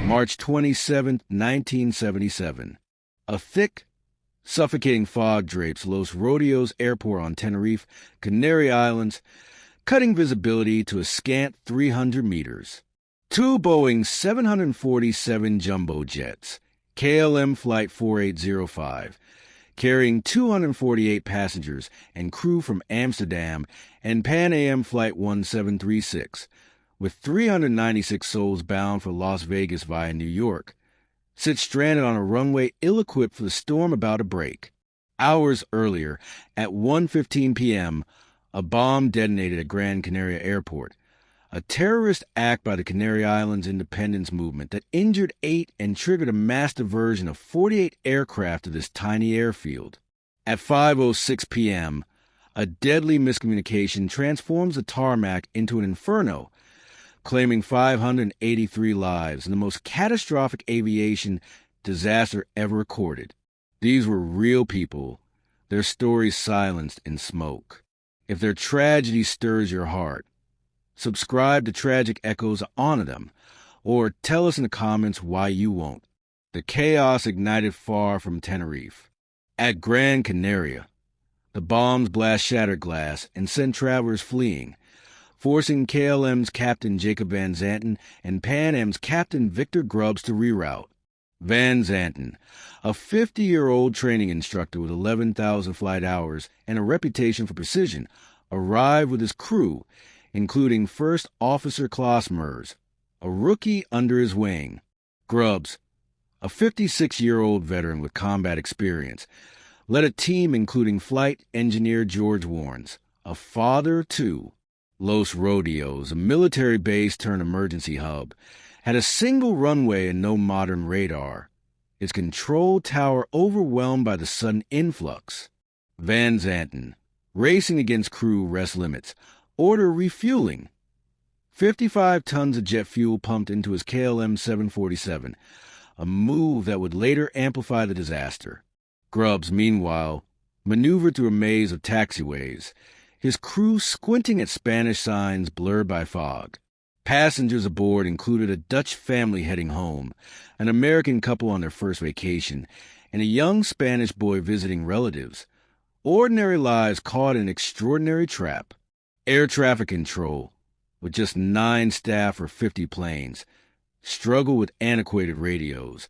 March 27, 1977. A thick, suffocating fog drapes Los Rodeos Airport on Tenerife, Canary Islands, cutting visibility to a scant 300 meters. Two Boeing 747 jumbo jets, KLM Flight 4805, carrying 248 passengers and crew from Amsterdam, and Pan Am Flight 1736, with 396 souls bound for Las Vegas via New York, sit stranded on a runway ill-equipped for the storm about to break. Hours earlier, at 1:15 p.m., a bomb detonated at Gran Canaria Airport, a terrorist act by the Canary Islands independence movement that injured 8 and triggered a mass diversion of 48 aircraft to this tiny airfield. At 5:06 p.m., a deadly miscommunication transforms the tarmac into an inferno, claiming 583 lives in the most catastrophic aviation disaster ever recorded. These were real people, their stories silenced in smoke. If their tragedy stirs your heart, subscribe to Tragic Echoes, honor them, or tell us in the comments why you won't. The chaos ignited far from Tenerife. At Gran Canaria, the bombs blast shattered glass and send travelers fleeing, forcing KLM's Captain Jacob Van Zanten and Pan Am's Captain Victor Grubbs to reroute. Van Zanten, a 50-year-old training instructor with 11,000 flight hours and a reputation for precision, arrived with his crew, including First Officer Klaus Mers, a rookie under his wing. Grubbs, a 56-year-old veteran with combat experience, led a team including flight engineer George Warnes, a father too. Los Rodeos, a military base turned emergency hub, had a single runway and no modern radar, its control tower overwhelmed by the sudden influx. Van Zanten, racing against crew rest limits, ordered refueling. 55 tons of jet fuel pumped into his KLM 747, a move that would later amplify the disaster. Grubbs, meanwhile, maneuvered through a maze of taxiways, his crew squinting at Spanish signs blurred by fog. Passengers aboard included a Dutch family heading home, an American couple on their first vacation, and a young Spanish boy visiting relatives. Ordinary lives caught in an extraordinary trap. Air traffic control, with just 9 staff for 50 planes, struggled with antiquated radios,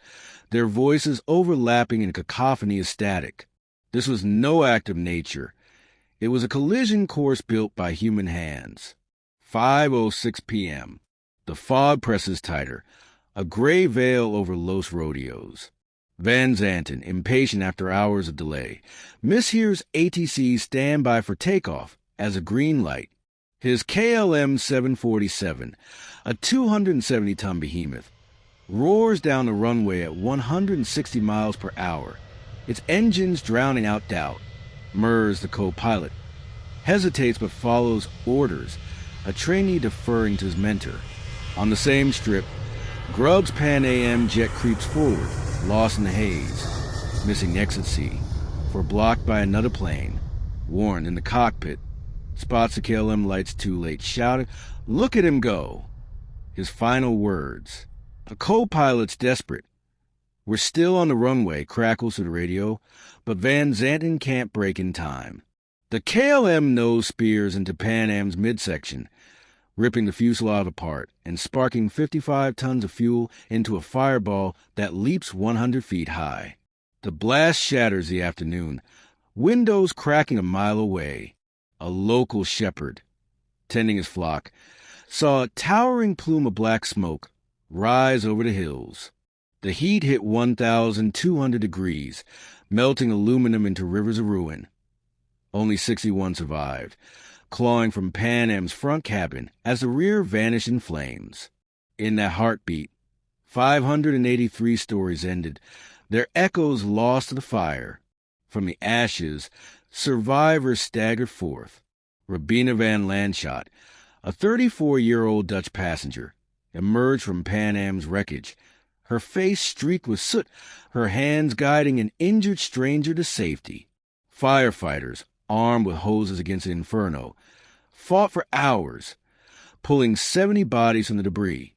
their voices overlapping in a cacophony of static. This was no act of nature. It was a collision course built by human hands. 5:06 p.m. The fog presses tighter, a gray veil over Los Rodeos. Van Zanten, impatient after hours of delay, mishears ATC's standby for takeoff as a green light. His KLM 747, a 270-ton behemoth, roars down the runway at 160 miles per hour, its engines drowning out doubt. Mers, the co-pilot, hesitates but follows orders, a trainee deferring to his mentor. On the same strip, Grubbs' Pan Am jet creeps forward, lost in the haze, missing exit C, for blocked by another plane. Warren, in the cockpit, spots the KLM lights too late, shouting, "Look at him go!" His final words. The co-pilot's desperate. "We're still on the runway," crackles through the radio, but Van Zanten can't break in time. The KLM nose spears into Pan Am's midsection, ripping the fuselage apart and sparking 55 tons of fuel into a fireball that leaps 100 feet high. The blast shatters the afternoon, windows cracking a mile away. A local shepherd, tending his flock, saw a towering plume of black smoke rise over the hills. The heat hit 1,200 degrees, melting aluminum into rivers of ruin. Only 61 survived, clawing from Pan Am's front cabin as the rear vanished in flames. In that heartbeat, 583 stories ended, their echoes lost to the fire. From the ashes, survivors staggered forth. Rabina van Landschot, a 34-year-old Dutch passenger, emerged from Pan Am's wreckage, her face streaked with soot, her hands guiding an injured stranger to safety. Firefighters, armed with hoses against the inferno, fought for hours, pulling 70 bodies from the debris.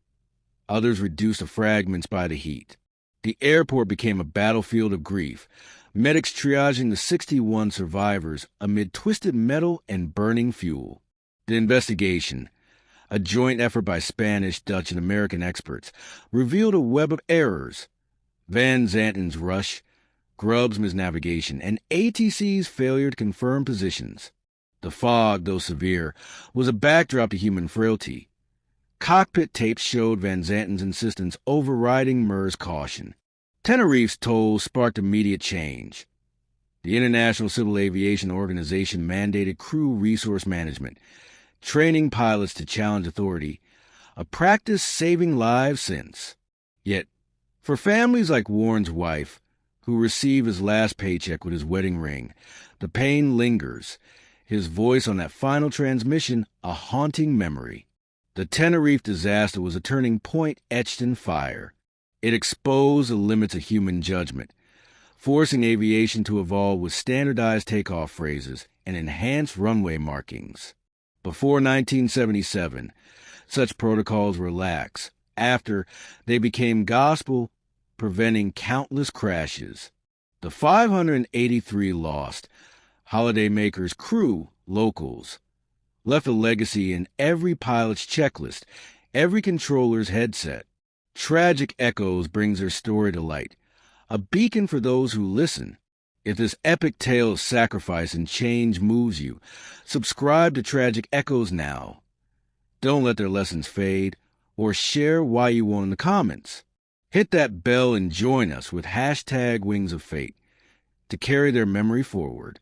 Others reduced to fragments by the heat. The airport became a battlefield of grief, medics triaging the 61 survivors amid twisted metal and burning fuel. The investigation, a joint effort by Spanish, Dutch, and American experts, revealed a web of errors. Van Zanten's rush, Grubb's misnavigation, and ATC's failure to confirm positions. The fog, though severe, was a backdrop to human frailty. Cockpit tapes showed Van Zanten's insistence overriding Murr's caution. Tenerife's toll sparked immediate change. The International Civil Aviation Organization mandated crew resource management, training pilots to challenge authority, a practice saving lives since. Yet, for families like Warren's wife, who received his last paycheck with his wedding ring, the pain lingers, his voice on that final transmission a haunting memory. The Tenerife disaster was a turning point etched in fire. It exposed the limits of human judgment, forcing aviation to evolve with standardized takeoff phrases and enhanced runway markings. Before 1977, such protocols relaxed. After, they became gospel, preventing countless crashes. The 583 lost, holidaymakers' crew, locals, left a legacy in every pilot's checklist, every controller's headset. Tragic echoes brings their story to light, a beacon for those who listen. If this epic tale of sacrifice and change moves you, subscribe to Tragic Echoes now. Don't let their lessons fade, or share why you won in the comments. Hit that bell and join us with #WingsOfFate to carry their memory forward.